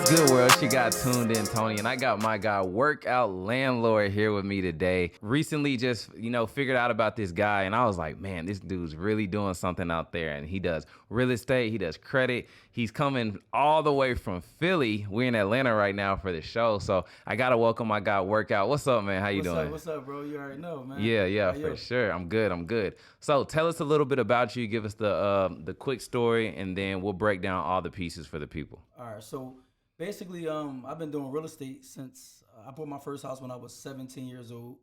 What's good, world? She got tuned in, Tony, and I got my guy, Workout Landlord, here with me today. Recently just, figured out about this guy, and I was like, man, this dude's really doing something out there, and he does real estate, he does credit. He's coming all the way from Philly. We're in Atlanta right now for the show, so I got to welcome my guy, Workout. What's up, man? How you doing? What's up, bro? You already know, man. Yeah, for sure. I'm good. So tell us a little bit about you. Give us the quick story, and then we'll break down all the pieces for the people. All right, so basically, I've been doing real estate since I bought my first house when I was 17 years old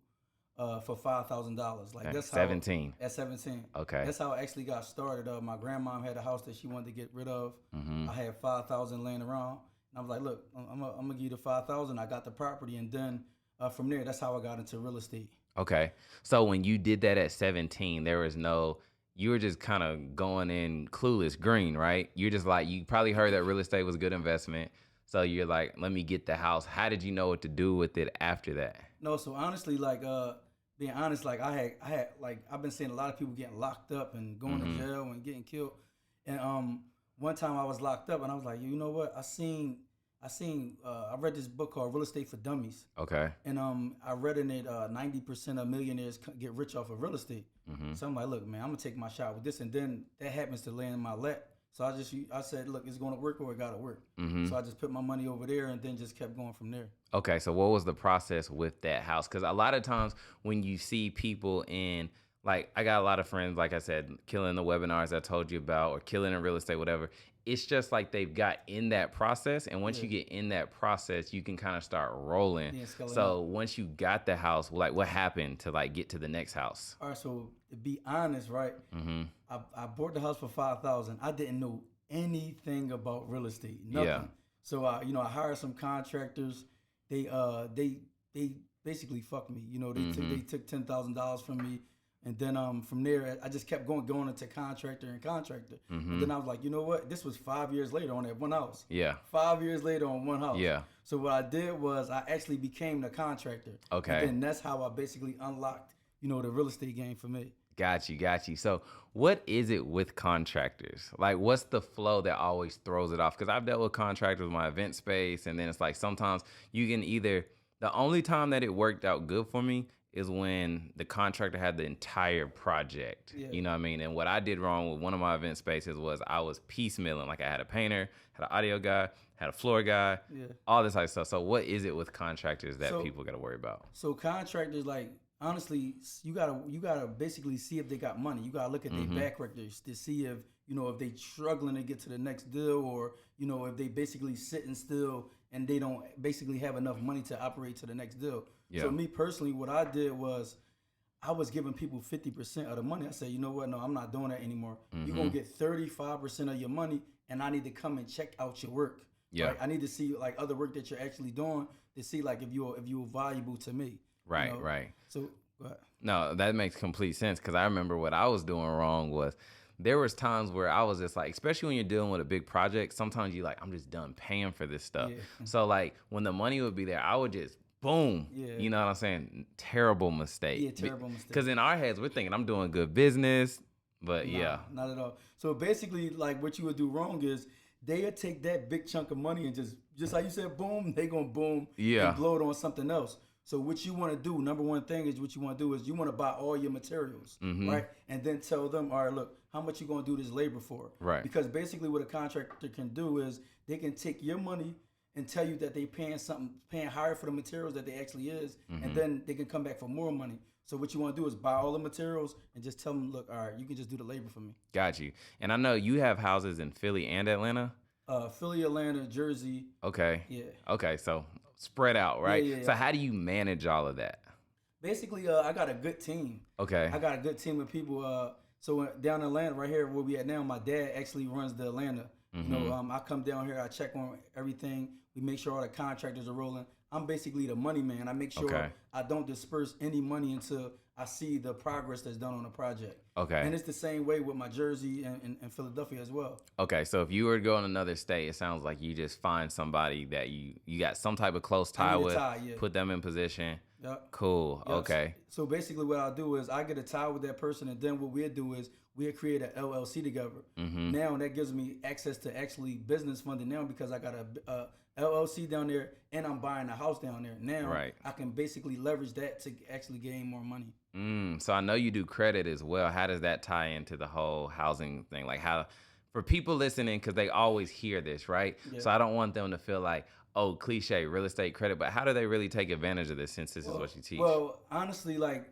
for $5,000. Like that's 17. At 17. Okay. That's how I actually got started. My grandmom had a house that she wanted to get rid of. Mm-hmm. I had 5,000 laying around, and I was like, look, I'm gonna give you the 5,000. I got the property, and then from there, that's how I got into real estate. Okay. So when you did that at 17, you were just kind of going in clueless, green, right? You're just like, you probably heard that real estate was a good investment. So you're like, let me get the house. How did you know what to do with it after that? No, so honestly, like being honest, like I had like I've been seeing a lot of people getting locked up and going to jail and getting killed. And one time I was locked up and I was like, you know what? I read this book called Real Estate for Dummies. Okay. And I read in it 90% of millionaires get rich off of real estate. Mm-hmm. So I'm like, look, man, I'm gonna take my shot with this, and then that happens to land in my lap. So I said, look, it's gonna work or it gotta work. Mm-hmm. So I just put my money over there and then just kept going from there. Okay, so what was the process with that house? Because a lot of times when you see people in, like, I got a lot of friends, like I said, killing the webinars I told you about, or killing in real estate, whatever. It's just like they've got in that process, and once you get in that process, you can kind of start rolling. Yeah, so once you got the house, like, what happened to like get to the next house? All right, so to be honest, right, I bought the house for 5,000. I didn't know anything about real estate, nothing. Yeah. So I hired some contractors. They basically fucked me. They took $10,000 from me. And then from there, I just kept going into contractor. And then I was like, you know what? This was 5 years later on that one house. Yeah. 5 years later on one house. Yeah. So what I did was I actually became the contractor. Okay. And then that's how I basically unlocked, the real estate game for me. Got you. So what is it with contractors? Like, what's the flow that always throws it off? Because I've dealt with contractors with my event space, and then it's like sometimes you can the only time that it worked out good for me is when the contractor had the entire project. Yeah. You know what I mean? And what I did wrong with one of my event spaces was I was piecemealing. Like, I had a painter, had an audio guy, had a floor guy, all this type of stuff. So what is it with contractors that people got to worry about? So contractors, like, honestly, you gotta basically see if they got money. You gotta look at their back records to see if they struggling to get to the next deal, or if they basically sitting still and they don't basically have enough money to operate to the next deal. Yeah. So me personally, what I did was I was giving people 50% of the money. I said, you know what? No, I'm not doing that anymore. You're gonna get 35% of your money, and I need to come and check out your work. Yeah. Right? I need to see like other work that you're actually doing to see like if you're valuable to me. Right, right. So, go ahead. No, that makes complete sense, because I remember what I was doing wrong was there was times where I was just like, especially when you're dealing with a big project, sometimes you like, I'm just done paying for this stuff. Yeah. So like when the money would be there, I would just boom. Yeah. You know what I'm saying? Terrible mistake. Yeah, terrible mistake. Because in our heads, we're thinking I'm doing good business, but not at all. So basically, like what you would do wrong is they'll take that big chunk of money and just like you said, boom, they gonna boom and blow it on something else. So what you want to do, number one thing is what you want to do is you want to buy all your materials, right? And then tell them, all right, look, how much you going to do this labor for? Right. Because basically what a contractor can do is they can take your money and tell you that they paying higher for the materials that they actually is, and then they can come back for more money. So what you want to do is buy all the materials and just tell them, look, all right, you can just do the labor for me. Got you. And I know you have houses in Philly and Atlanta. Philly, Atlanta, Jersey. Okay. Yeah. Okay, so spread out, right? Yeah. So how do you manage all of that? Basically, I got a good team. Okay. I got a good team of people. So down in Atlanta, right here where we at now, my dad actually runs the Atlanta. I come down here, I check on everything. We make sure all the contractors are rolling. I'm basically the money man. I make sure I don't disperse any money until I see the progress that's done on the project. Okay. And it's the same way with my Jersey and Philadelphia as well. Okay, so if you were to go in another state, it sounds like you just find somebody that you got some type of close tie with, put them in position. Yep. Cool. Yep. Okay. So basically what I'll do is I get a tie with that person, and then what we'll do is we had created an LLC together. Now that gives me access to actually business funding now because I got a LLC down there and I'm buying a house down there. Now Right. I can basically leverage that to actually gain more money. So I know you do credit as well. How does that tie into the whole housing thing? Like how, for people listening, because they always hear this, right? Yeah. So I don't want them to feel like, oh, cliche, real estate credit, but how do they really take advantage of this since this is what you teach? Well, honestly, like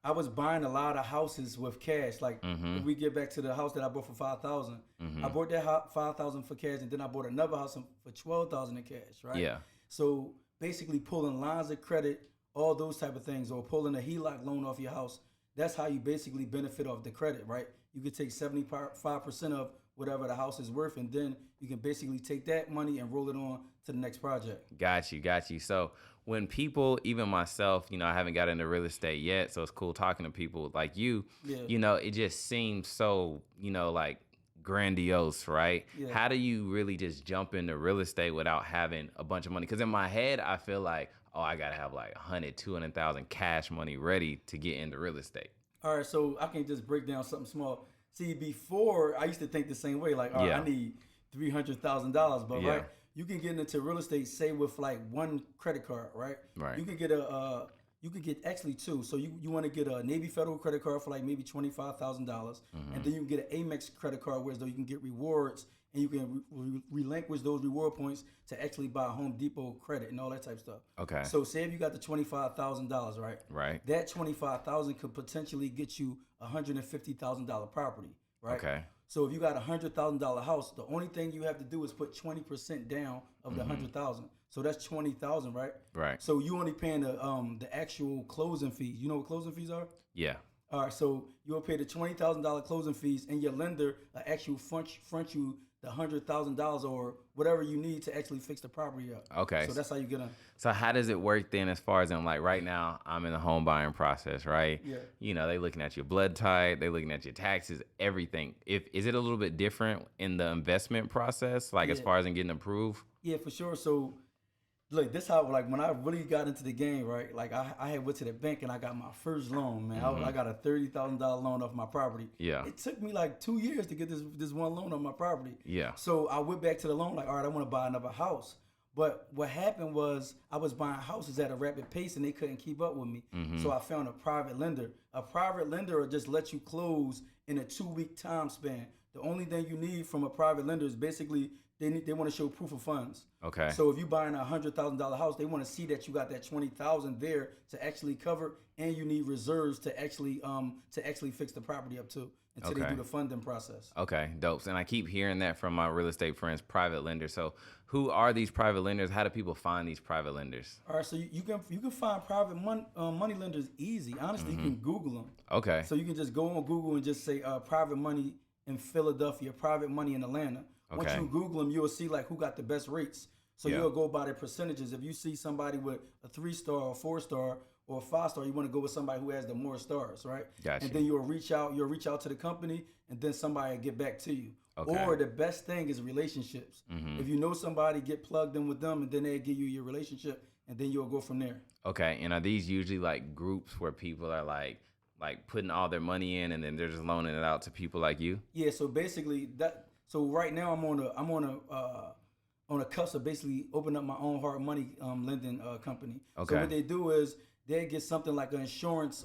I was buying a lot of houses with cash. Like if we get back to the house that I bought for $5,000, I bought that $5,000 for cash, and then I bought another house for $12,000 in cash, right? Yeah. So basically, pulling lines of credit, all those type of things, or pulling a HELOC loan off your house. That's how you basically benefit off the credit, right? You could take 75% of whatever the house is worth, and then you can basically take that money and roll it on to the next project. Got you. So when people, even myself, I haven't got into real estate yet, so it's cool talking to people like you. Yeah. It just seems so, like grandiose, right? Yeah. How do you really just jump into real estate without having a bunch of money? Because in my head, I feel like, oh, I gotta have like 100, 200,000 cash money ready to get into real estate. All right, so I can just break down something small. See, before I used to think the same way, like, all right, I need $300,000, but right, you can get into real estate, say with like one credit card, right? Right. You could get actually two. So you want to get a Navy Federal credit card for like maybe $25,000, and then you can get an Amex credit card where though you can get rewards and you can relinquish those reward points to actually buy Home Depot credit and all that type of stuff. Okay. So say if you got the $25,000, right? Right. That $25,000 could potentially get you $150,000 property, right? Okay. So if you got $100,000 house, the only thing you have to do is put 20% down of the 100,000. So that's 20,000, right? Right. So you only paying the actual closing fees. You know what closing fees are? Yeah. All right. So you'll pay the $20,000 closing fees, and your lender actually front you the $100,000 or whatever you need to actually fix the property up. Okay. So that's how you get on. So how does it work then as far as in like right now I'm in the home buying process, right? Yeah. They looking at your blood type, they looking at your taxes, everything. Is it a little bit different in the investment process, like as far as in getting approved? Yeah, for sure. So look, this how like when I really got into the game, right? Like I had went to the bank and I got my first loan, man. I got a $30,000 loan off my property. Yeah. It took me like 2 years to get this one loan on my property. Yeah. So I went back to the loan like, all right, I want to buy another house. But what happened was I was buying houses at a rapid pace and they couldn't keep up with me. So I found a private lender. A private lender will just let you close in a 2-week time span. The only thing you need from a private lender is basically they want to show proof of funds. Okay. So if you're buying a $100,000 house, they want to see that you got that 20,000 there to actually cover, and you need reserves to actually fix the property up too until they do the funding process. Okay, dope. And I keep hearing that from my real estate friends, private lenders. So who are these private lenders? How do people find these private lenders? All right, so you can find private money lenders easy. Honestly, you can Google them. Okay. So you can just go on Google and just say private money in Philadelphia, private money in Atlanta. Once you Google them, you'll see like who got the best rates. So you'll go by their percentages. If you see somebody with a 3-star or 4-star or a 5-star, you want to go with somebody who has the more stars, right? Gotcha. And then you'll reach out to the company, and then somebody will get back to you. Okay. Or the best thing is relationships. If you know somebody, get plugged in with them, and then they give you your relationship, and then you'll go from there. Okay. And are these usually like groups where people are like putting all their money in, and then they're just loaning it out to people like you? Yeah. So basically that. So right now I'm on a cusp of basically opening up my own hard money lending company. Okay. So what they do is they get something like an assurance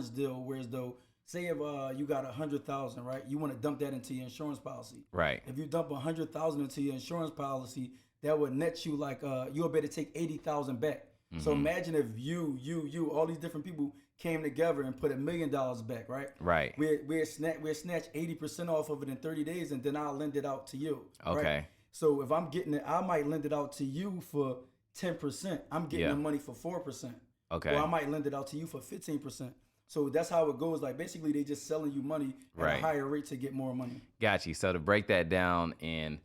deal, whereas though say if you got 100,000, right, you want to dump that into your insurance policy. Right. If you dump 100,000 into your insurance policy, that would net you like you'll be able to take 80,000 back. So imagine if you all these different people came together and put $1 million back, right? Right. We'll snatch 80% off of it in 30 days, and then I'll lend it out to you. Okay. Right? So if I'm getting it, I might lend it out to you for 10%. I'm getting the money for 4%. Okay. Or I might lend it out to you for 15%. So that's how it goes. Like basically, they just selling you money at a higher rate to get more money. Got you. So to break that down in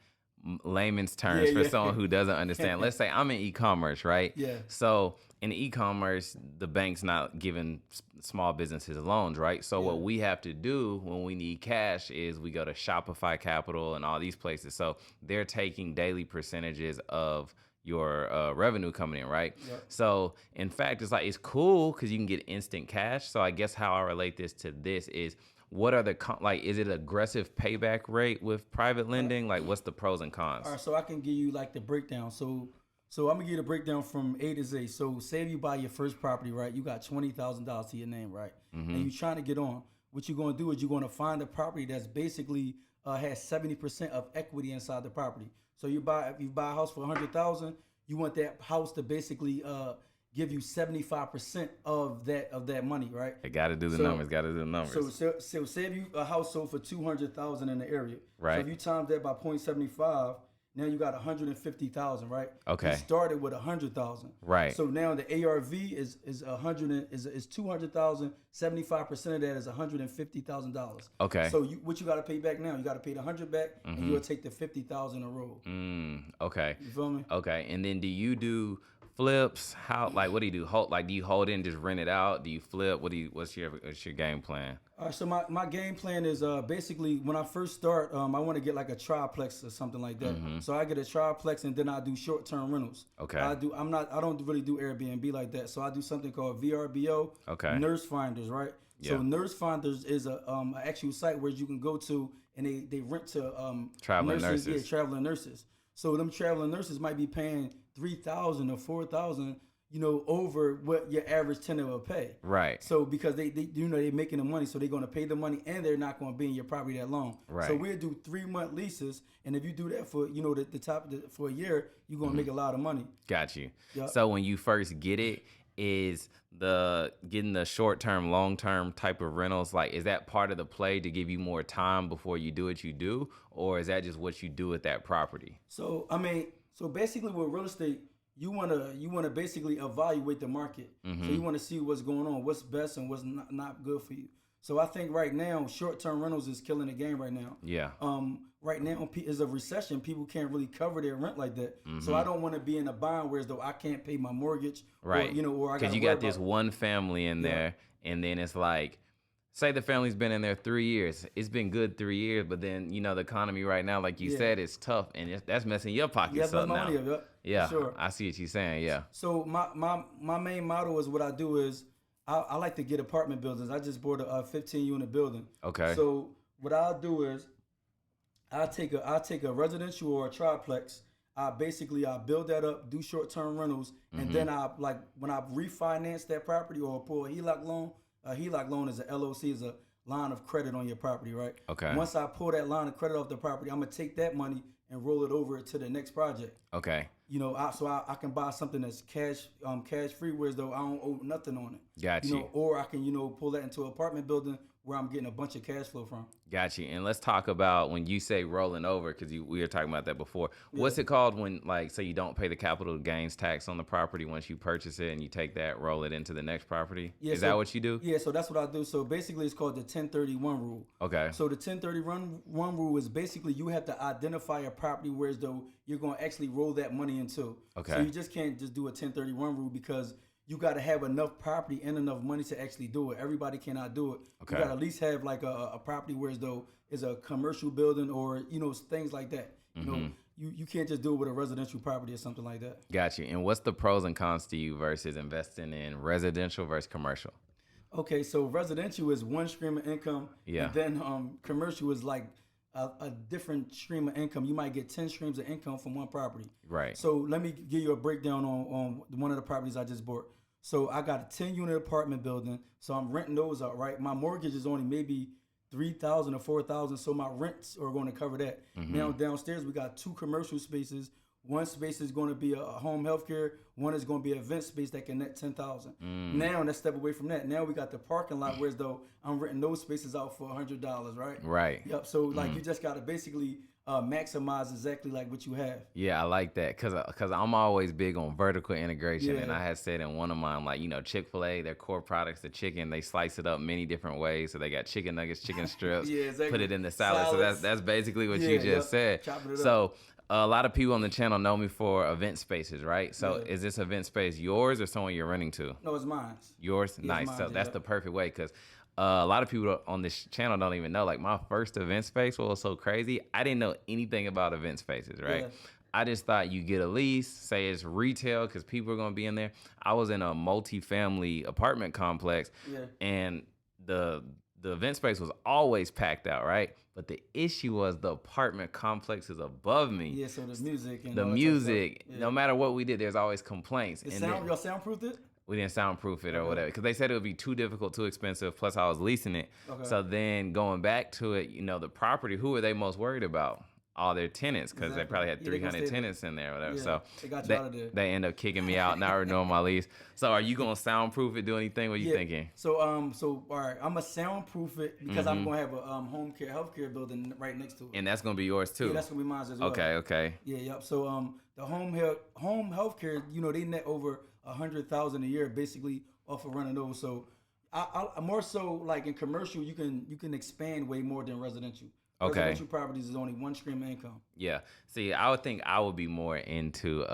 layman's terms for someone who doesn't understand, let's say I'm in e-commerce, right? Yeah. So in e-commerce, the bank's not giving small businesses loans, right? So what we have to do when we need cash is we go to Shopify Capital and all these places. So they're taking daily percentages of your revenue coming in, right? Yep. So in fact, it's cool because you can get instant cash. So I guess how I relate this to this is what are the like? Is it aggressive payback rate with private lending? Like, what's the pros and All cons? right, so I can give you like the breakdown. So I'm gonna give you the breakdown from A to Z. So say if you buy your first property, right? You got $20,000 to your name, right? And you're trying to get on. What you're gonna do is you're gonna find a property that's basically has 70% of equity inside the property. So if you buy a house for 100,000, you want that house to basically give you 75% of that money, right? They got to do the So numbers. Got to do the numbers. so say if you a house sold for 200,000 in the area, Right. So if you times that by 0.75, now you got 150,000, right? Okay. You started with 100,000, Right. So now the ARV is 200,000. 75% of that is $150,000. Okay. So what you got to pay back now? You got to pay the 100 back, and you'll take the 50,000 a roll. Okay. You feel me? Okay. And then do you do flips? How, like, what do you do? Do you hold it and just rent it out? Do you flip? What's your game plan? All right, so my game plan is basically when I first start, I want to get like a triplex or something like that. So I get a triplex and then I do short term rentals. Okay. I don't really do Airbnb like that. So I do something called VRBO. Okay. Nurse Finders, right? Yeah. So Nurse Finders is a actual site where you can go to and they rent to Traveling nurses. Yeah, traveling nurses. So them traveling nurses might be paying $3,000 or $4,000, over what your average tenant will pay. Right. So because they they're making the money, so they're gonna pay the money and they're not gonna be in your property that long. Right. So we'll do 3-month leases, and if you do that for for a year, you're gonna make a lot of money. Got you. Yep. So when you first get it, is getting the short term, long term type of rentals, like, is that part of the play to give you more time before you do what you do, or is that just what you do with that property? So basically with real estate, you wanna basically evaluate the market. So you wanna see what's going on, what's best and what's not good for you. So I think right now short term rentals is killing the game right now. Yeah. Right now is a recession. People can't really cover their rent like that. So I don't want to be in a bind where as though I can't pay my mortgage. Right. Or I because you got this one family in there, and then it's like, say the family's been in there 3 years. It's been good 3 years, but then the economy right now, like you said, it's tough, and that's messing your pockets up now. Money up, Yeah, sure. I see what you're saying. Yeah. So my main motto is what I do is I like to get apartment buildings. I just bought a 15-unit building. Okay. So what I'll do is I'll take a residential or a triplex. I build that up, do short-term rentals, and then when I refinance that property or pull a HELOC loan. A HELOC loan is a LOC, is a line of credit on your property, right? Okay. Once I pull that line of credit off the property, I'm gonna take that money and roll it over to the next project. Okay. I can buy something that's cash free, whereas though I don't owe nothing on it. Got you. Or I can pull that into an apartment building where I'm getting a bunch of cash flow from. Got you. And let's talk about when you say rolling over, because we were talking about that before. What's it called when, like, say you don't pay the capital gains tax on the property once you purchase it and you take that, roll it into the next property? Yeah, Is that what you do? Yeah, so that's what I do. So basically it's called the 1031 rule. Okay. So the 1031 rule is basically you have to identify a property whereas though you're going to actually roll that money into. Okay. So you just can't just do a 1031 rule because you got to have enough property and enough money to actually do it. Everybody cannot do it. Okay. You got to at least have like a property where as though is a commercial building or things like that. You can't just do it with a residential property or something like that. Got you. And what's the pros and cons to you versus investing in residential versus commercial? Okay, so residential is one stream of income. Yeah. And then commercial is like a different stream of income. You might get 10 streams of income from one property. Right. So let me give you a breakdown on one of the properties I just bought. So I got a 10-unit apartment building. So I'm renting those out, right? My mortgage is only maybe $3,000 or $4,000. So my rents are going to cover that. Now downstairs we got 2 commercial spaces. One space is going to be a home healthcare. One is going to be an event space that can net 10,000. Now let's step away from that. Now we got the parking lot, whereas though I'm renting those spaces out for $100, right? Right. Yep. So like you just got to basically maximize exactly like what you have. Yeah, I like that because I'm always big on vertical integration, Yeah. and I had said in one of mine, like, Chick-fil-A, their core products, the chicken, they slice it up many different ways. So they got chicken nuggets, chicken strips, Yeah, exactly. put it in the salad. Salads. So that's basically what Yeah, you just yep. said. Chopping it up. So a lot of people on the channel know me for event spaces, right? So Yeah. is this event space yours or someone you're renting to? No, it's mine. Yours? Yeah, Nice. mine, So that's yeah. the perfect way because a lot of people on this channel don't even know. Like, my first event space, what was so crazy, I didn't know anything about event spaces, right? Yeah. I just thought you get a lease, say it's retail because people are going to be in there. I was in a multi-family apartment complex, Yeah. and the the event space was always packed out, right? But the issue was the apartment complexes above me. Yeah, so the music and The all that type of stuff. music, Yeah. no matter what we did, there's always complaints. The And sound, then y'all soundproofed it? we didn't soundproof it or Okay. whatever because they said it would be too difficult, too expensive. Plus, I was leasing it. Okay. So then going back to it, you know, the property, who are they most worried about? All their tenants, because they Exactly. probably had Yeah, they gonna 300 stay there. tenants in there or whatever. Yeah, So they got you out of there. they end up kicking me out, not renewing my lease. So are you going to soundproof it, do anything? What are you thinking? So all right, I'm gonna soundproof it because I'm gonna have a home care healthcare building right next to it. And that's going to be yours too? Yeah, that's gonna be mine as well. Okay. Yeah, yep. So the home healthcare, you know, they net over $100,000 a year basically off of running those. So I more so like in commercial, you can expand way more than residential. Okay. Residential properties is only one stream of income. Yeah. See, I would think I would be more into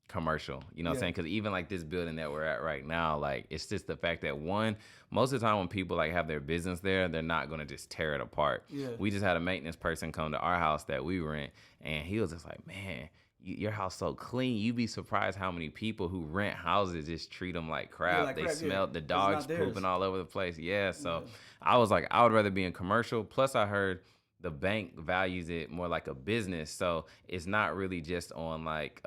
commercial, you know what I'm saying? Because even like this building that we're at right now, like it's just the fact that one, most of the time when people like have their business there, they're not going to just tear it apart. Yeah. We just had a maintenance person come to our house that we rent, and he was just like, man, your house so clean. You'd be surprised how many people who rent houses just treat them like crap. like they crap, smell the It's dogs not theirs. pooping all over the place. Yeah. So I was like, I would rather be in commercial. Plus, I heard the bank values it more like a business, so it's not really just on like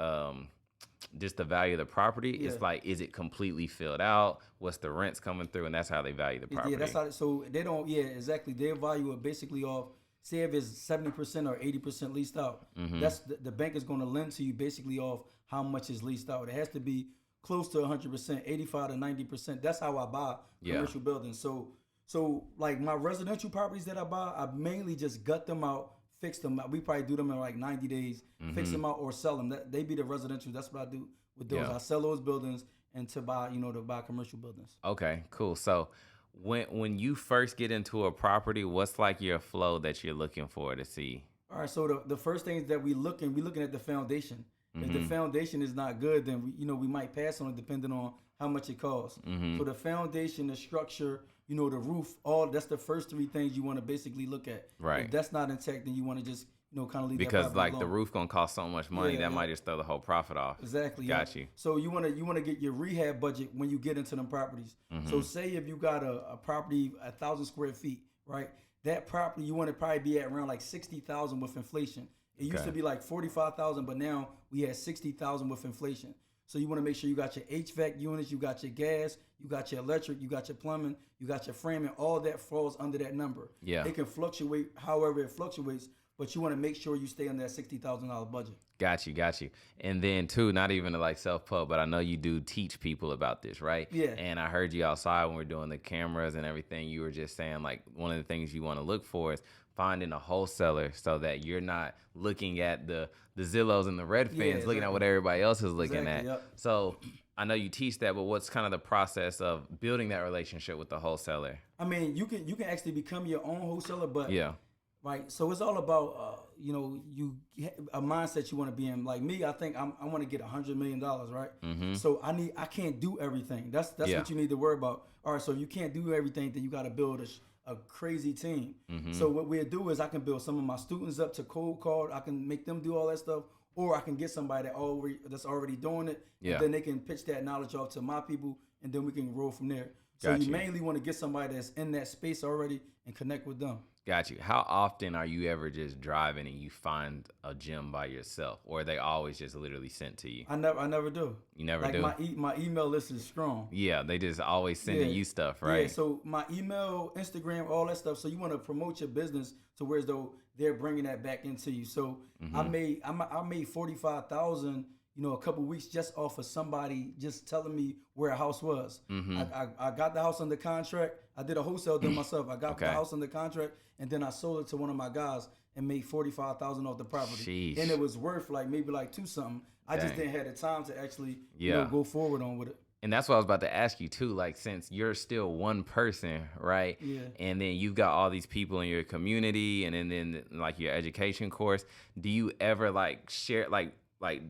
just the value of the property. Yeah. It's like, is it completely filled out? What's the rents coming through? And that's how they value the property. Yeah, that's how. So they don't. Yeah, exactly. They value it basically off. Say if it's 70% or 80% leased out. That's the bank is going to lend to you basically off how much is leased out. It has to be close to 100%, 85 to 90%. That's how I buy commercial buildings. So like my residential properties that I buy, I mainly just gut them out, fix them out. We probably do them in like 90 days, fix them out or sell them. They be the residential. That's what I do with those. Yeah. I sell those buildings and to buy commercial buildings. Okay, cool. So when you first get into a property, what's like your flow that you're looking for to see? All right, so the first things that we looking at the foundation. If the foundation is not good, then we might pass on it depending on how much it costs. So the foundation, the structure, the roof, that's the first three things you want to basically look at. Right. If that's not intact, then you want to just kind of leave Because that like property the alone. roof gonna cost so much money, Yeah, that might just throw the whole profit off. Exactly. Got you. So you want to get your rehab budget when you get into them properties. So say if you got a property 1,000 square feet, right? That property you want to probably be at around like 60,000 with inflation. It used to be like 45,000, but now we had 60,000 with inflation. So you want to make sure you got your HVAC units, you got your gas, you got your electric, you got your plumbing, you got your framing. All that falls under that number. Yeah. It can fluctuate however it fluctuates, but you want to make sure you stay on that $60,000 budget. Got you. And then too, not even to like self-pub, but I know you do teach people about this, right? Yeah. And I heard you outside when we are doing the cameras and everything. You were just saying like one of the things you want to look for is finding a wholesaler so that you're not looking at the Zillows and the Redfins, looking at what everybody else is looking at. Yep. So I know you teach that, but what's kind of the process of building that relationship with the wholesaler? I mean, you can actually become your own wholesaler, but Yeah. right. So it's all about a mindset you want to be in. Like me, I think I want to get $100 million, right? So I can't do everything. That's what you need to worry about. All right. So if you can't do everything, then you got to build a crazy team. So what we'll do is I can build some of my students up to cold call. I can make them do all that stuff, or I can get somebody that's already doing it. Yeah. And then they can pitch that knowledge off to my people, and then we can roll from there. So Got you you. mainly want to get somebody that's in that space already and connect with them. Got you. How often are you ever just driving and you find a gym by yourself, or are they always just literally sent to you? I never do. You never like do? My email list is strong. Yeah, they just always sending you stuff, right? Yeah, so my email, Instagram, all that stuff. So you want to promote your business to where as though they're bringing that back into you. So I made 45,000, a couple weeks just off of somebody just telling me where a house was. I got the house under contract. I did a wholesale deal myself. I got the house under contract, and then I sold it to one of my guys and made 45,000 off the property. Sheesh. And it was worth maybe like two something. I just Dang. didn't have the time to actually Yeah. go forward on with it. And that's what I was about to ask you too. Like, since you're still one person, right? Yeah. And then you've got all these people in your community, and then like your education course. Do you ever like share like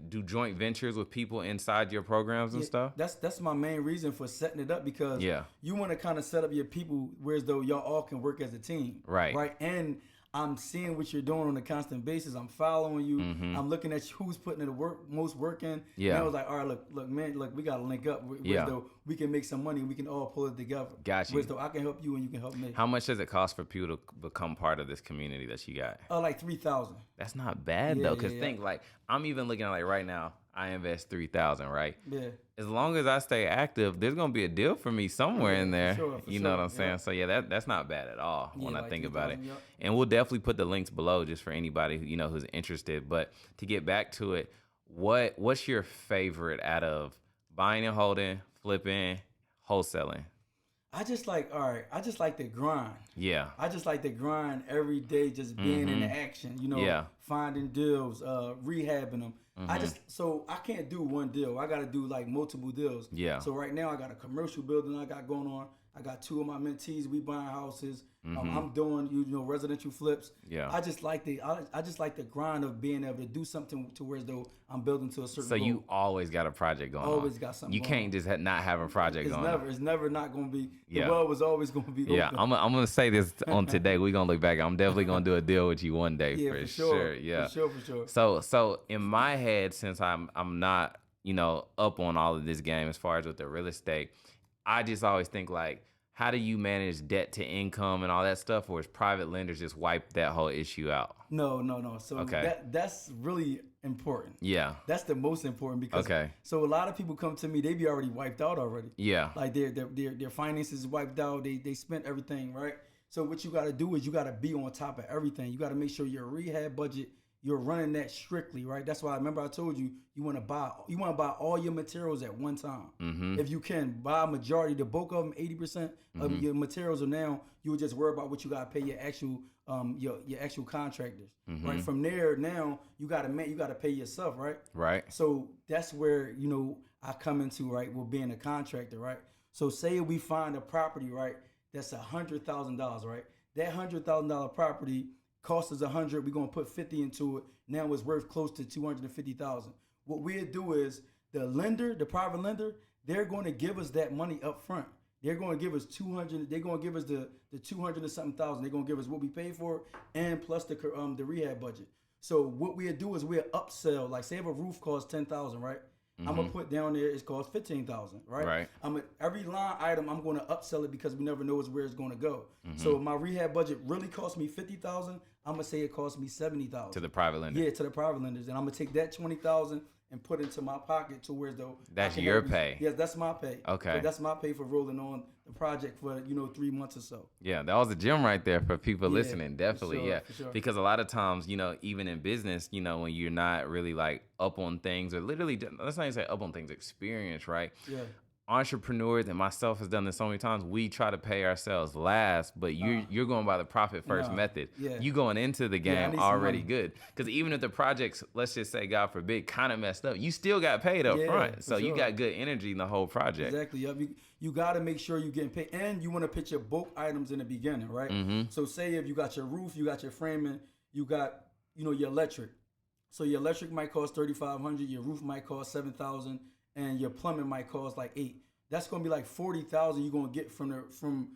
do joint ventures with people inside your programs and stuff? That's my main reason for setting it up, because Yeah. you want to kind of set up your people whereas though y'all all can work as a team. Right. Right. And I'm seeing what you're doing on a constant basis. I'm following you. I'm looking at who's putting in the most work in. Yeah. And I was like, all right, look, man, look, we gotta link up. Whereas Yeah. though we can make some money and we can all pull it together. Got you. Whereas though I can help you and you can help me. How much does it cost for people to become part of this community that you got? Like 3,000. That's not bad Yeah, though, because yeah. think like I'm even looking at like right now, I invest 3,000, right? Yeah. As long as I stay active, there's gonna be a deal for me somewhere in there. For you sure, know what I'm saying? yeah. So yeah, that's not bad at all when I like think about it. 3,000, yep. And we'll definitely put the links below just for anybody who who's interested. But to get back to it, what's your favorite out of buying and holding, flipping, wholesaling? I just like the grind. Yeah. I just like the grind every day, just being in the action, Yeah. finding deals, rehabbing them. So I can't do one deal. I got to do like multiple deals. Yeah. So right now I got a commercial building I got going on. I got 2 of my mentees. We buying houses. I'm doing residential flips. Yeah. I just like the grind of being able to do something to where as though I'm building to a certain So goal. you always got a project going on. Always got something You going can't just not have a project going on. It's never not going to be. Yeah. The well was always going to be Yeah, open. I'm gonna say this on today. We're gonna look back. I'm definitely gonna do a deal with you one day Yeah, for for sure. sure. Yeah, For sure. So in my head, since I'm not up on all of this game as far as with the real estate, I just always think like, how do you manage debt to income and all that stuff, or is private lenders just wipe that whole issue out? No. So Okay. that's really important. Yeah. That's the most important because Okay. So a lot of people come to me, they be already wiped out already. Yeah. Like their finances is wiped out. They spent everything, right? So what you got to do is you got to be on top of everything. You got to make sure your rehab budget, you're running that strictly, right? That's why I remember I told you you want to buy all your materials at one time. If you can buy a majority, the bulk of them, 80% of your materials are now. You would just worry about what you got to pay your actual contractors, right? From there, now you got to pay yourself, right? Right. So that's where I come into, right, with being a contractor, right? So say we find a property, right, that's $100,000, right? That $100,000 property cost us 100. We're gonna put 50 into it. Now it's worth close to 250,000. What we'll do is the private lender, they're going to give us that money up front. They're going to give us 200. They're going to give us the 200 and something thousand. They're going to give us what we paid for and plus the rehab budget. So what we'll do is we'll upsell. Like say if a roof costs 10,000, right? I'm gonna put down there it costs 15,000, right? Right. Every line item I'm gonna upsell it because we never know where it's gonna go. So if my rehab budget really cost me 50,000, I'm gonna say it cost me 70,000 To the private lender. Yeah, to the private lenders, and I'm gonna take that 20,000 and put into my pocket to where though That's your pay. Yes, that's my pay. Okay. So that's my pay for rolling on the project for 3 months or so. Yeah, that was a gem right there for people Yeah, listening. Definitely, for yeah. sure. Because a lot of times, even in business, when you're not really like up on things, or literally, let's not even say up on things, experience, right? Yeah. Entrepreneurs and myself has done this so many times. We try to pay ourselves last, but you're going by the profit first method. Yeah. You going into the I game need some already money. good. Because even if the projects, let's just say, God forbid, kind of messed up, you still got paid up Yeah, front. for So you sure. got good energy in the whole project. Exactly. Yep. You got to make sure you're getting paid, and you want to pitch your bulk items in the beginning, right? So say if you got your roof, you got your framing, you got your electric. So your electric might cost $3,500, your roof might cost $7,000, and your plumbing might cost like $8,000. That's gonna be like $40,000 you're gonna get from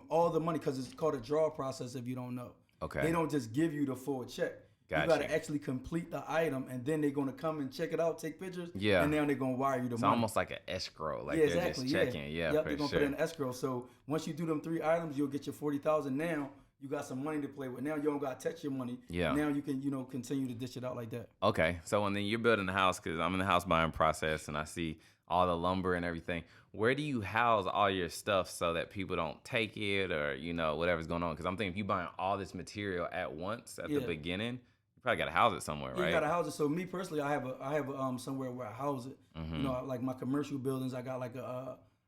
all the money because it's called a draw process. If you don't know, Okay. they don't just give you the full check. Gotcha. You got to actually complete the item, and then they're gonna come and check it out, take pictures. Yeah. And now they're gonna wire you the It's money. almost like an escrow. Like Yeah, they're exactly. just checking. Yeah, Yep, for they're gonna sure. put it in escrow. So once you do them 3 items, you'll get your 40,000. Now you got some money to play with. Now you don't gotta touch your money. Yeah. Now you can continue to dish it out like that. Okay, so when then you're building a house, because I'm in the house buying process and I see all the lumber and everything, where do you house all your stuff so that people don't take it or, whatever's going on? Because I'm thinking if you buying all this material at once at the Yeah. beginning, you probably got to house it somewhere, You right? gotta house it. So me personally, I have somewhere where I house it. Like my commercial buildings, I got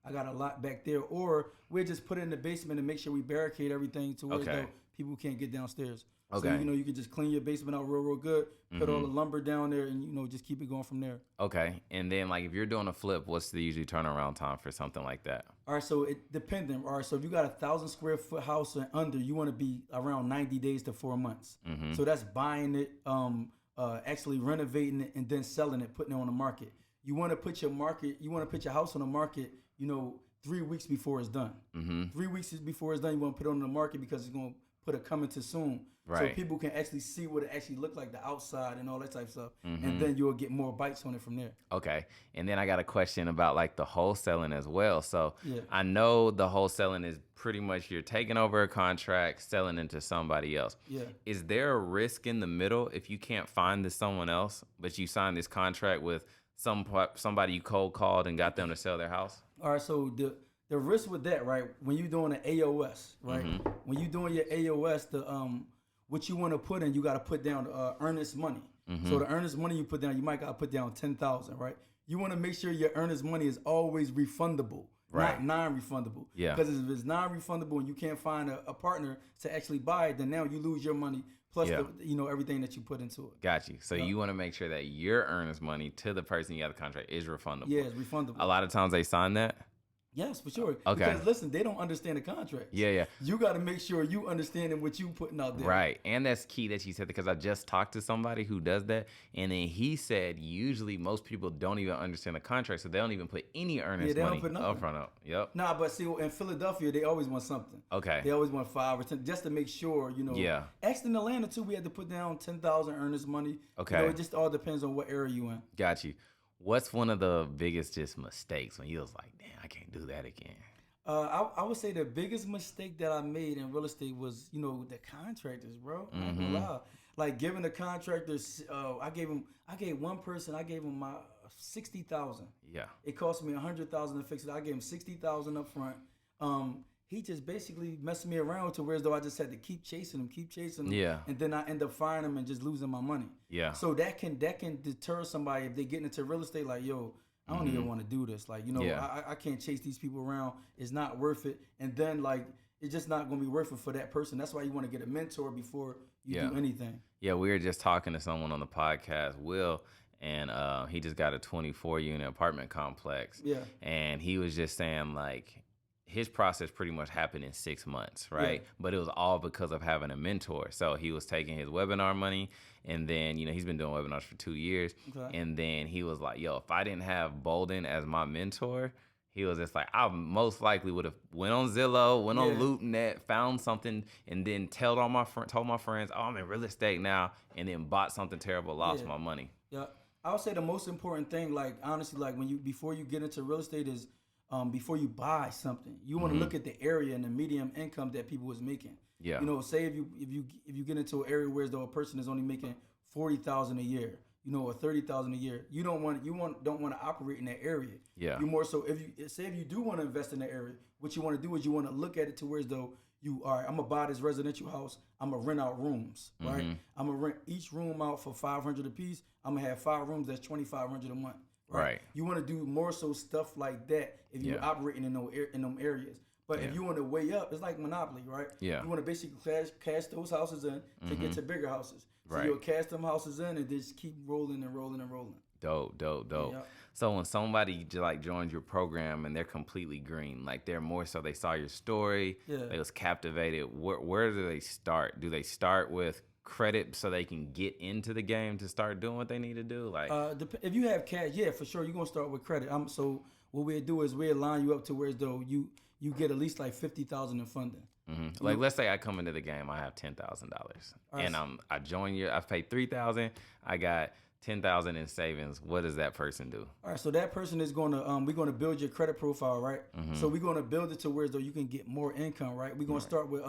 I got a lot back there. Or we just put it in the basement and make sure we barricade everything to where Okay. though people can't get downstairs. Okay. So you can just clean your basement out real good, put all the lumber down there, and just keep it going from there. Okay, and then like if you're doing a flip, what's the usually turnaround time for something like that? All right, so it depending. All right, so if you got 1,000 square foot house and under, you want to be around 90 days to 4 months. So that's buying it, actually renovating it, and then selling it, putting it on the market. You want to put your house on the market, 3 weeks before it's done. 3 weeks before it's done, you want to put it on the market because it's going to put a coming to soon. So Right. people can actually see what it actually looked like, the outside and all that type of stuff. Mm-hmm. And then you'll get more bites on it from there. Okay. And then I got a question about like the wholesaling as well. So Yeah. I know the wholesaling is pretty much you're taking over a contract, selling it to somebody else. Yeah. Is there a risk in the middle if you can't find this someone else, but you signed this contract with somebody you cold called and got them to sell their house? All right, so the risk with that, right? When you're doing an AOS, right? Mm-hmm. When you're doing your AOS, what you want to put in, you got to put down earnest money. Mm-hmm. So the earnest money you put down, you might got to put down 10,000, right? You want to make sure your earnest money is always refundable, Right. not non-refundable. Yeah. Because if it's non-refundable and you can't find a partner to actually buy it, then now you lose your money plus Yeah. everything that you put into it. Got you. So you want to make sure that your earnest money to the person you got the contract is refundable. Yeah, it's refundable. A lot of times they sign that. Yes, for sure. Okay. Because listen, they don't understand the contract. Yeah. You got to make sure you understanding what you putting out there. Right. And that's key that you said, because I just talked to somebody who does that. And then he said usually most people don't even understand the contract. So they don't even put any earnest they don't money put nothing. up front. Yep. Nah, but see, in Philadelphia, they always want something. Okay. They always want 5 or 10, just to make sure, Yeah. Actually, in Atlanta, too, we had to put down 10,000 earnest money. Okay. It just all depends on what area you in. Got you. What's one of the biggest just mistakes when you was like, damn, I can't do that again? I would say the biggest mistake that I made in real estate was, the contractors, bro. I'm not gonna lie. Like giving the contractors, I gave one person my 60,000. Yeah. It cost me 100,000 to fix it. I gave him 60,000 up front. He just basically messed me around to where as though I just had to keep chasing him. Yeah. And then I end up firing him and just losing my money. Yeah. So that can deter somebody if they get into real estate like, yo, I don't even want to do this. Like, Yeah. I can't chase these people around. It's not worth it. And then like it's just not going to be worth it for that person. That's why you want to get a mentor before you do anything. Yeah, we were just talking to someone on the podcast, Will, and he just got a 24-unit apartment complex. Yeah. And he was just saying like his process pretty much happened in 6 months, right? Yeah. But it was all because of having a mentor. So he was taking his webinar money, and then, he's been doing webinars for 2 years. Okay. And then he was like, yo, if I didn't have Bolden as my mentor, he was just like, I most likely would have went on Zillow, went on LoopNet, found something, and then told my friends, oh, I'm in real estate now, and then bought something terrible, lost my money. Yeah. I would say the most important thing, like honestly, like before you get into real estate is before you buy something, you want to look at the area and the medium income that people was making. Yeah. Say if you get into an area where though a person is only making 40,000 a year, or 30,000 a year, don't want to operate in that area. Yeah. You more so if you do want to invest in that area, what you want to do is you want to look at it to where as though I'm gonna buy this residential house. I'm gonna rent out rooms, right? I'm gonna rent each room out for $500 a piece. I'm gonna have 5 rooms. That's $2,500 a month. Right. You want to do more so stuff like that if you're operating in them areas. But if you want to weigh up, it's like Monopoly, right? Yeah. You want to basically cash those houses in to get to bigger houses. So Right. you'll cash them houses in and just keep rolling and rolling and rolling. Dope. Yeah. So when somebody like joins your program and they're completely green, like they're more so they saw your story, they was captivated. Where do they start? Do they start with credit so they can get into the game to start doing what they need to do? Like, if you have cash, yeah, for sure, you're gonna start with credit. So what we'll do is we'll line you up to where as though you get at least like 50,000 in funding. like let's say I come into the game, I have $10,000, and I join you. I paid $3,000. I got 10,000 in savings. What does that person do? All right, so that person is gonna we're gonna build your credit profile, right? So we're gonna build it to where as though you can get more income, right? We're gonna start with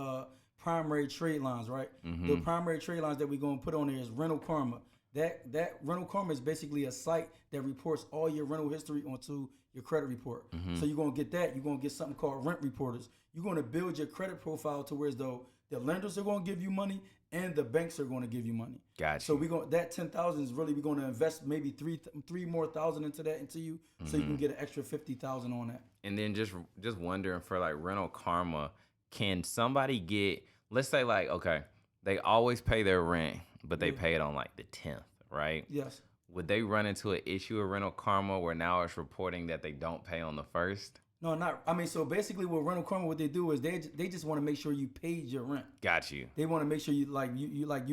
primary trade lines, right? The primary trade lines that we're gonna put on there is Rental Karma. That Rental Karma is basically a site that reports all your rental history onto your credit report. So you're gonna get that. You're gonna get something called Rent Reporters. You're gonna build your credit profile to where as though the lenders are gonna give you money and the banks are gonna give you money. Gotcha. So that 10,000 is really we're gonna invest maybe three more thousand into you, so you can get an extra 50,000 on that. And then just wondering for like Rental Karma, can somebody get, let's say like, okay, they always pay their rent, but they pay it on like the 10th, right? Yes. Would they run into an issue of Rental Karma where now it's reporting that they don't pay on the 1st? No, not. I mean, so basically, with Rental Karma, what they do is they just want to make sure you paid your rent. Got you. They want to make sure you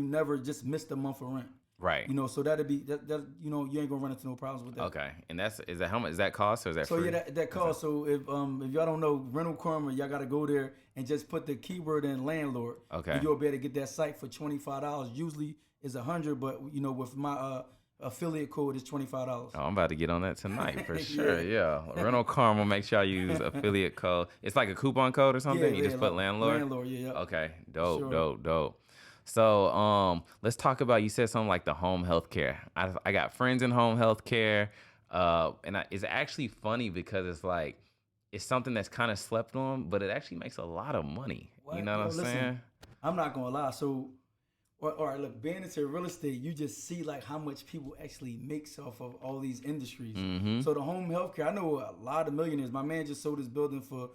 never just missed a month of rent. Right. So that'd be that you ain't gonna run into no problems with that. Okay. And is that how much is that cost or is that So free? yeah, that cost. So if y'all don't know Rental Karma, y'all gotta go there and just put the keyword in landlord. Okay. And you'll be able to get that site for $25. Usually it's $100, but with my affiliate code is $25. Oh, I'm about to get on that tonight for sure. Yeah. Rental Karma, make sure I use affiliate code. It's like a coupon code or something. You just put like landlord. Landlord, yeah. Okay. Dope, Sure. dope. So, let's talk about. You said something like the home health care. I got friends in home health care, it's actually funny because it's like it's something that's kind of slept on, but it actually makes a lot of money. You What? know what Yo, I'm listen, saying? I'm not gonna lie. So, all right, look, being into real estate, you just see like how much people actually makes off of all these industries. Mm-hmm. So the home healthcare, I know a lot of millionaires. My man just sold his building for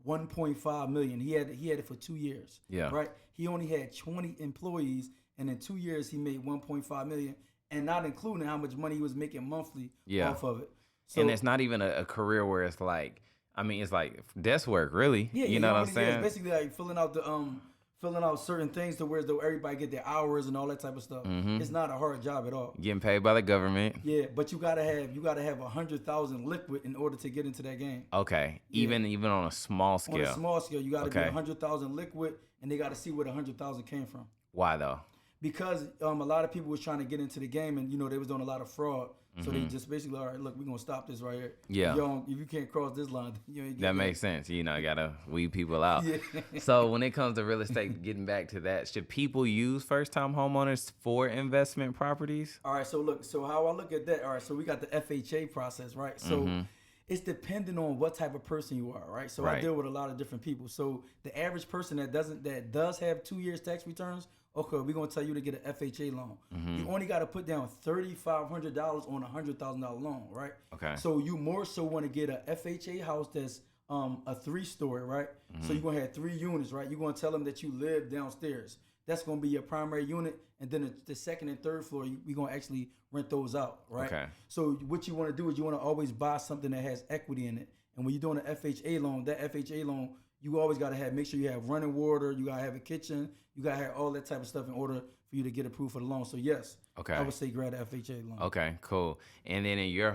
1.5 million. He had it for 2 years. Yeah. Right. He only had 20 employees, and in 2 years he made 1.5 million, and not including how much money he was making monthly off of it. So, and it's not even a career where it's like, I mean, it's like desk work, really. yeah, You know what I'm it's saying? basically like filling out certain things to where though everybody get their hours and all that type of stuff. Mm-hmm. It's not a hard job at all. Getting paid by the government. Yeah, but you gotta have 100,000 liquid in order to get into that game. Okay. Yeah. Even on a small scale. On a small scale, you gotta be Okay. 100,000 liquid, and they gotta see where the 100,000 came from. Why though? Because a lot of people was trying to get into the game, and they was doing a lot of fraud. So they just basically, all right, look, we're gonna stop this right here. Yeah. If you can't cross this line, you ain't That getting makes sense. You gotta weed people out. Yeah. So when it comes to real estate, getting back to that, should people use first-time homeowners for investment properties? All right, so how I look at that, all right, so we got the FHA process, right? So it's dependent on what type of person you are, right? So I Right. deal with a lot of different people. So the average person that does have 2 years tax returns, okay, we're gonna tell you to get an FHA loan. You only gotta put down $3,500 on a $100,000 loan, right? Okay. So you more so want to get a FHA house that's a 3-story, right? So you're gonna have 3 units, right? You're gonna tell them that you live downstairs. That's gonna be your primary unit, and then the second and third floor, we're gonna actually rent those out, right? Okay. So what you want to do is you want to always buy something that has equity in it. And when you're doing an FHA loan, that FHA loan, you always got to make sure you have running water, you got to have a kitchen, you got to have all that type of stuff in order for you to get approved for the loan. So yes, Okay. I would say grab an FHA loan. Okay, cool. And then in your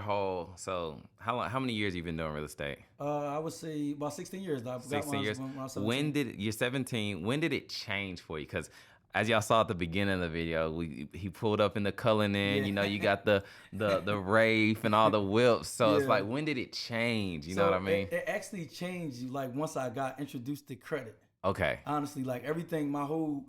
so how many years you been doing real estate? I would say about 16 years. I forgot 16 years. when I was 17. When did you're 17? When did it change for you? Because as y'all saw at the beginning of the video, he pulled up in the Cullinan. Yeah. You got the Wraith and all the whips. So it's Yeah. like, when did it change? You know So what I mean? It actually changed like once I got introduced to credit. Okay. Honestly, like everything, my whole,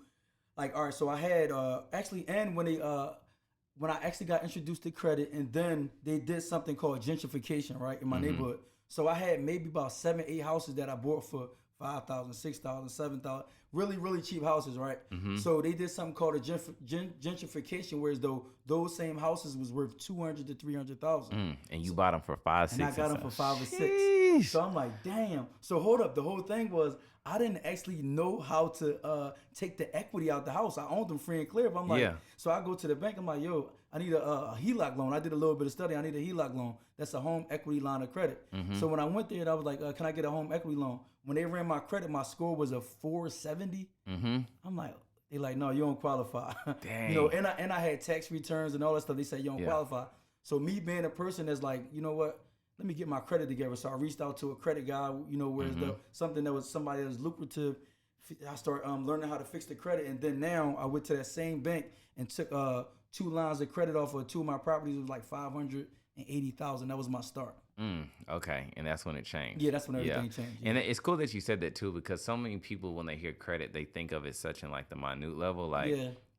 like, all right, so I had actually, and when I actually got introduced to credit, and then they did something called gentrification, right, in my neighborhood. So I had maybe about 7, 8 houses that I bought for 5,000, 6,000, 7,000, really, really cheap houses, right? So they did something called a gentrification, whereas though those same houses was worth 200 to 300,000. And you bought them for 5, 6. And I got them for 5 or 6. Sheesh. So I'm like, damn. So hold up. The whole thing was I didn't actually know how to take the equity out the house. I owned them free and clear. But I'm like, Yeah. So I go to the bank. I'm like, yo, I need a HELOC loan. I did a little bit of study. I need a HELOC loan. That's a home equity line of credit. So when I went there, I was like, can I get a home equity loan? When they ran my credit, my score was a 470. I'm like, they like, no, you don't qualify. Dang. And I had tax returns and all that stuff. They said you don't qualify. So me being a person that's like, you know what? Let me get my credit together. So I reached out to a credit guy, where something that was somebody that was lucrative. I started learning how to fix the credit. And then now I went to that same bank and took 2 lines of credit off of 2 of my properties. It was like 580,000. That was my start. Okay, and that's when it changed. Yeah, that's when everything changed. Yeah. And it's cool that you said that too, because so many people, when they hear credit, they think of it such in like the minute level, like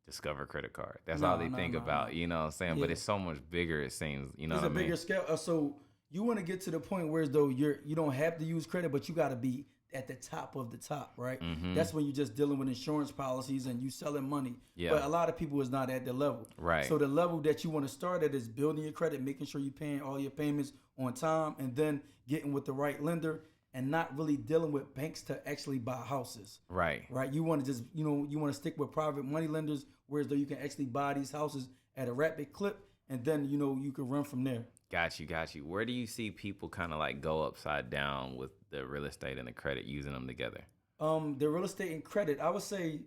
Discover credit card. That's all they think about. You know what I'm saying? But it's so much bigger. It seems. You know it's what I mean? It's a bigger scale. So you want to get to the point where as though you don't have to use credit, but you got to be at the top of the top, right? That's when you're just dealing with insurance policies and you selling money. Yeah. But a lot of people is not at the level. Right. So the level that you want to start at is building your credit, making sure you're paying all your payments on time, and then getting with the right lender and not really dealing with banks to actually buy houses. Right. Right. You want to just, you want to stick with private money lenders, whereas though you can actually buy these houses at a rapid clip, and then, you can run from there. Got you. Where do you see people kind of like go upside down with the real estate and the credit, using them together? The real estate and credit, I would say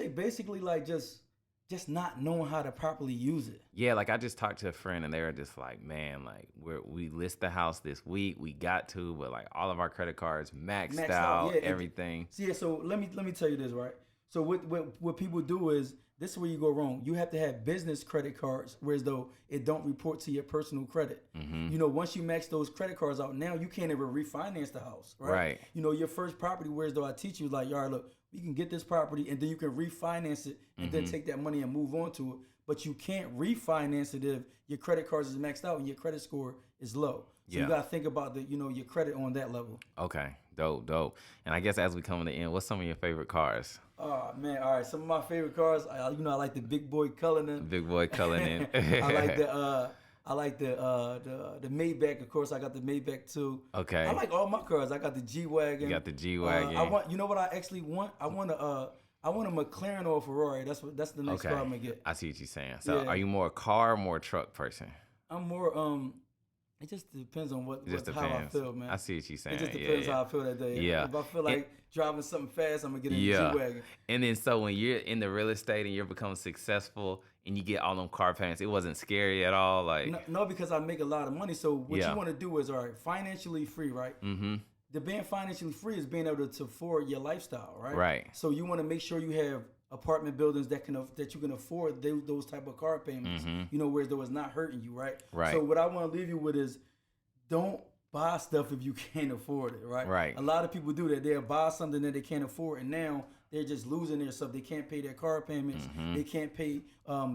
basically like just just not knowing how to properly use it. Yeah, like I just talked to a friend and they were just like, man, like we list the house this week. We got to, but like all of our credit cards maxed out, Yeah. everything. So let me tell you this, right? So what people do is this is where you go wrong. You have to have business credit cards, whereas though it don't report to your personal credit. You know, once you max those credit cards out, now you can't ever refinance the house, right? Right. You know, your first property, whereas though I teach you like, all right, look, you can get this property and then you can refinance it and then take that money and move on to it. But you can't refinance it if your credit cards is maxed out and your credit score is low. So you gotta think about your credit on that level. Okay, dope. And I guess as we come to the end, what's some of your favorite cars? Oh man, all right. Some of my favorite cars, I like the Big Boy Cullinan. Big Boy Cullinan. I like the Maybach. Of course, I got the Maybach too. Okay. I like all my cars. I got the G-Wagon. You got the G-Wagon. I want. You know what I actually want? I want a McLaren or a Ferrari. That's the next car I'm gonna get. I see what you're saying. So, Yeah. are you more a car or more a truck person? I'm more. It just depends on how I feel, man. I see what you're saying. It just depends how I feel that day. Yeah. If I feel like driving something fast, I'm gonna get in the G-Wagon. And then so when you're in the real estate and you're becoming successful and you get all them car payments, it wasn't scary at all. Like No, because I make a lot of money. So what you want to do is, all right, financially free, right? Mm-hmm. The being financially free is being able to afford your lifestyle, right? Right. So you want to make sure you have apartment buildings that you can afford those type of car payments. You know, whereas though it's not hurting you, right? Right. So what I want to leave you with is, don't buy stuff if you can't afford it, right? Right. A lot of people do that. They'll buy something that they can't afford, and now they're just losing their stuff. They can't pay their car payments. They can't pay.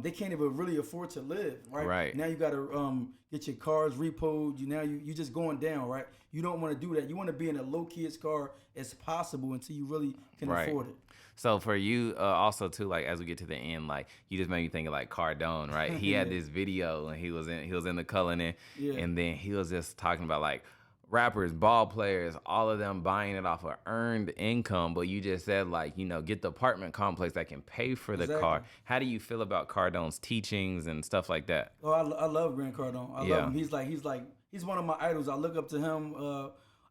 They can't even really afford to live, right? Right. Now you got to get your cars repoed. You just going down, right? You don't want to do that. You want to be in a low keyest car as possible until you really can afford it. So for you, also too, like as we get to the end, like you just made me think of like Cardone, right? He had this video and he was in the Cullinan, and then he was just talking about like rappers, ball players, all of them buying it off of earned income. But you just said like, get the apartment complex that can pay for the car. How do you feel about Cardone's teachings and stuff like that? Oh, I love Grant Cardone. I love him. He's one of my idols. I look up to him.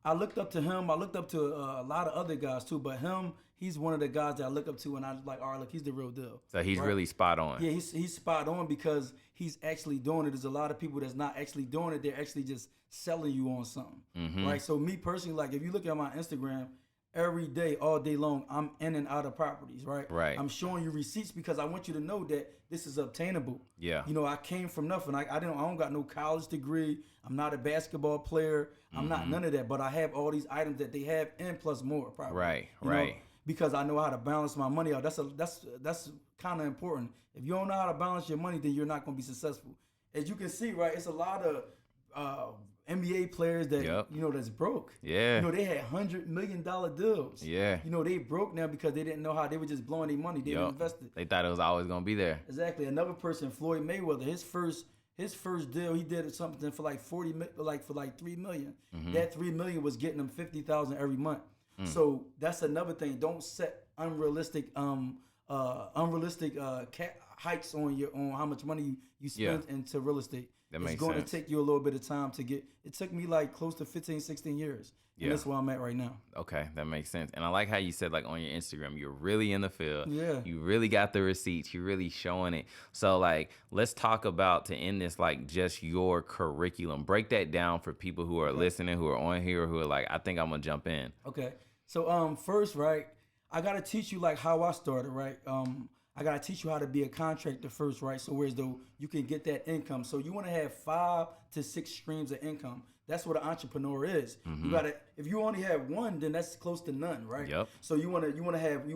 I looked up to him. I looked up to a lot of other guys too, but he's one of the guys that I look up to, and I like, all right, look, he's the real deal. So he's really spot on. Yeah, he's spot on because he's actually doing it. There's a lot of people that's not actually doing it. They're actually just selling you on something, right? So me personally, like if you look at my Instagram, every day, all day long, I'm in and out of properties, right? Right. I'm showing you receipts because I want you to know that this is obtainable. Yeah. I came from nothing. I don't got no college degree. I'm not a basketball player. I'm not none of that. But I have all these items that they have and plus more. Probably. Right. Because I know how to balance my money out. That's kind of important. If you don't know how to balance your money, then you're not going to be successful. As you can see, right, it's a lot of NBA players that that's broke. Yeah. They had $100 million deals. Yeah. They broke now because they didn't know how. They were just blowing their money. They didn't invest it. They thought it was always gonna be there. Exactly. Another person, Floyd Mayweather, his first deal, he did something for like $3 million. That $3 million was getting him $50,000 every month. So that's another thing. Don't set unrealistic hikes on how much money you spend into real estate. It's going to take you a little bit of time to get. It took me like close to 15, 16 years. And that's where I'm at right now. Okay, that makes sense. And I like how you said like on your Instagram, you're really in the field. Yeah. You really got the receipts. You're really showing it. So like, let's talk about to end this, like just your curriculum. Break that down for people who are listening, who are on here, who are like, I think I'm going to jump in. Okay. So first, right, I got to teach you like how I started, right? I got to teach you how to be a contractor first, right? So whereas though you can get that income. So you want to have 5 to 6 streams of income. That's what an entrepreneur is. You gotta, if you only have one, then that's close to none, right? Yep. So you wanna have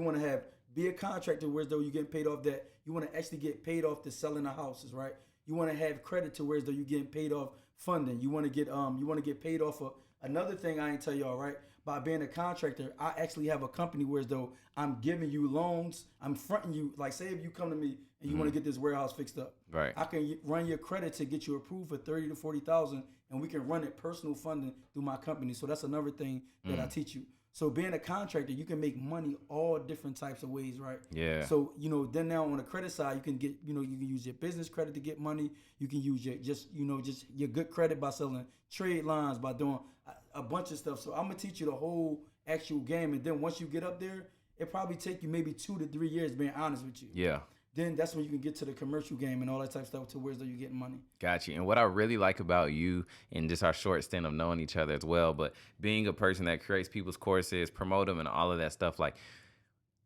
be a contractor, whereas though you getting paid off that. You wanna actually get paid off the selling the houses, right? You wanna have credit to whereas though you getting paid off funding. You wanna get paid off of another thing I ain't tell y'all, right? By being a contractor, I actually have a company where as though I'm giving you loans, I'm fronting you. Like say if you come to me and you want to get this warehouse fixed up, right? I can run your credit to get you approved for $30,000 to $40,000, and we can run it personal funding through my company. So that's another thing that I teach you. So being a contractor, you can make money all different types of ways, right? Yeah. So then now on the credit side, you can get you can use your business credit to get money. You can use your just your good credit by selling trade lines, by doing a bunch of stuff. So I'm gonna teach you the whole actual game, and then once you get up there, it probably take you maybe 2 to 3 years. Being honest with you. Yeah. then that's when you can get to the commercial game and all that type of stuff to where you're getting money. Got you. And what I really like about you and just our short stint of knowing each other as well, but being a person that creates people's courses, promote them and all of that stuff, like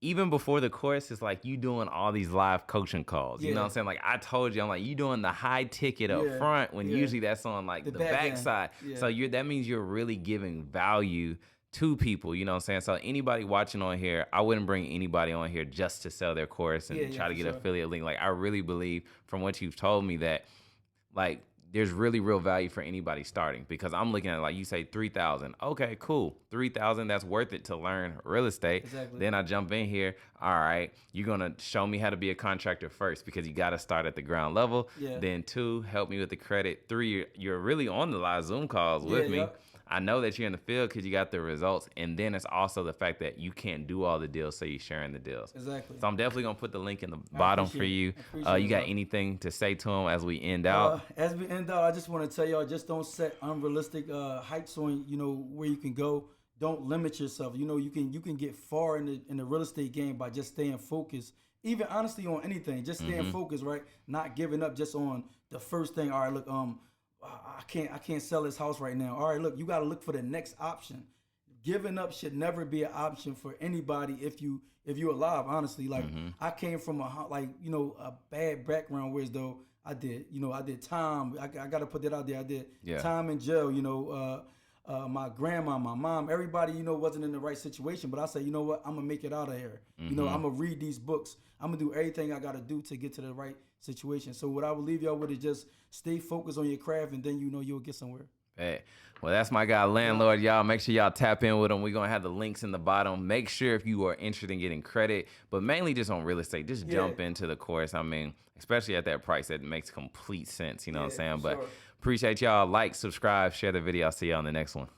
even before the course, it's like you doing all these live coaching calls. You know what I'm saying? Like I told you, I'm like, you doing the high ticket up front when usually that's on like the backside. So that means you're really giving value to people, you know what I'm saying? So anybody watching on here, I wouldn't bring anybody on here just to sell their course and try to get affiliate link. Like I really believe from what you've told me that like there's really real value for anybody starting, because I'm looking at like you say 3,000. Okay, cool. 3,000, that's worth it to learn real estate. Exactly. Then I jump in here. All right, you're going to show me how to be a contractor first, because you got to start at the ground level. Then 2, help me with the credit. 3, you're really on the live Zoom calls with me. I know that you're in the field because you got the results. And then it's also the fact that you can't do all the deals, so you're sharing the deals. Exactly. So I'm definitely going to put the link in the bottom for you. You got anything to say to them as we end out? As we end out, I just want to tell y'all, just don't set unrealistic heights on, where you can go. Don't limit yourself. You can get far in the real estate game by just staying focused. Even honestly on anything, just staying focused, right? Not giving up just on the first thing. All right, look, I can't sell this house right now. All right, look, you got to look for the next option. Giving up should never be an option for anybody if you're alive. Honestly, like I came from a bad background, whereas though I did time. I got to put that out there. I did time in jail. My grandma, my mom, everybody wasn't in the right situation. But I said, you know what, I'm gonna make it out of here. I'm gonna read these books. I'm gonna do everything I gotta do to get to the right situation. So what I would leave y'all with is just stay focused on your craft, and then you'll get somewhere. Hey, well, that's my guy, Landlord. Y'all make sure y'all tap in with him. We're going to have the links in the bottom. Make sure if you are interested in getting credit, but mainly just on real estate, just jump into the course. I mean, especially at that price, that makes complete sense. You know what I'm saying? But appreciate y'all. Like, subscribe, share the video. I'll see y'all on the next one.